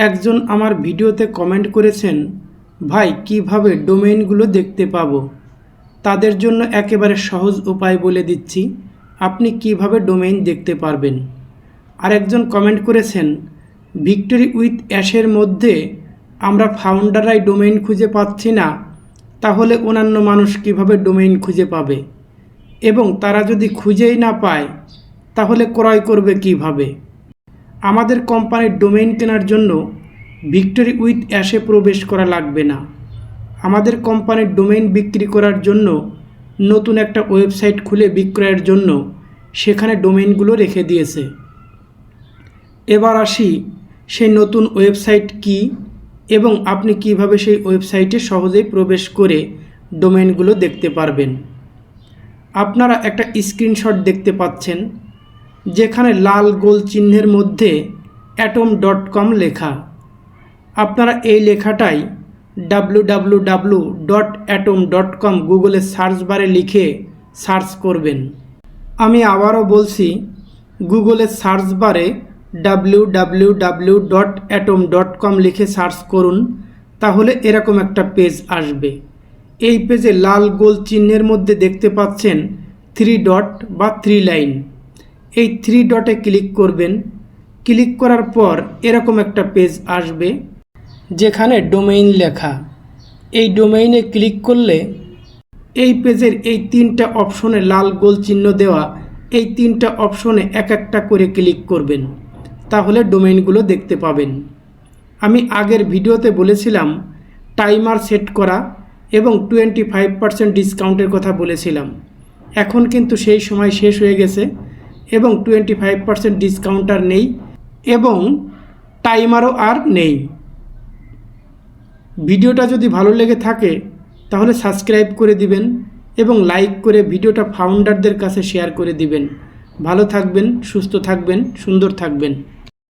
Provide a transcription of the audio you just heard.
একজন আমার ভিডিওতে কমেন্ট করেছেন, ভাই কিভাবে ডোমেইনগুলো দেখতে পাবো। তাদের জন্য একেবারে সহজ উপায় বলে দিচ্ছি, আপনি কিভাবে ডোমেইন দেখতে পারবেন। আরেকজন কমেন্ট করেছেন, ভিক্টোরি উইথ অ্যাশের মধ্যে আমরা ফাউন্ডাররাই ডোমেইন খুঁজে পাচ্ছি না, তাহলে অন্যান্য মানুষ কিভাবে ডোমেইন খুঁজে পাবে, এবং তারা যদি খুঁজেই না পায় তাহলে ক্রয় করবে কিভাবে। আমাদের কোম্পানির ডোমেইন কেনার জন্য ভিক্টোরি উইথ অ্যাশে প্রবেশ করা লাগবে না। আমাদের কোম্পানির ডোমেইন বিক্রি করার জন্য নতুন একটা ওয়েবসাইট খুলে বিক্রয়ের জন্য সেখানে ডোমেইনগুলো রেখে দিয়েছে। এবার আসি সেই নতুন ওয়েবসাইট কি এবং আপনি কিভাবে সেই ওয়েবসাইটে সহজেই প্রবেশ করে ডোমেইনগুলো দেখতে পারবেন। আপনারা একটা স্ক্রিনশট দেখতে পাচ্ছেন, যেখানে লাল গোল চিহ্নের মধ্যে atom.com লেখা। আপনারা এই লেখাটাই www.atom.com গুগলে সার্চ বারে লিখে সার্চ করবেন। আমি আবারও বলছি, গুগলে সার্চ বারে www.atom.com লিখে সার্চ করুন, তাহলে এরকম একটা পেজ আসবে। এই পেজে লাল গোল চিহ্নের মধ্যে দেখতে পাচ্ছেন 3 ডট বা 3 লাইন। এই 3 ডটে ক্লিক করবেন। ক্লিক করার পর এরকম একটা পেজ আসবে, যেখানে ডোমেইন লেখা। এই ডোমেইনে ক্লিক করলে এই পেজের এই 3টা অপশনে লাল গোল চিহ্ন দেওয়া এই 3টা অপশনে এক একটা করে ক্লিক করবেন, তাহলে ডোমেইনগুলো দেখতে পাবেন। আমি আগের ভিডিওতে বলেছিলাম টাইমার সেট করা এবং 25% ডিসকাউন্টের কথা বলেছিলাম। এখন কিন্তু সেই সময় শেষ হয়ে গেছে এবং 25% ডিসকাউন্ট আর নেই এবং টাইমারও আর নেই। ভিডিওটা যদি ভালো লেগে থাকে তাহলে সাবস্ক্রাইব করে দিবেন এবং লাইক করে ভিডিওটা ফাউন্ডারদের কাছে শেয়ার করে দিবেন। ভালো থাকবেন, সুস্থ থাকবেন, সুন্দর থাকবেন।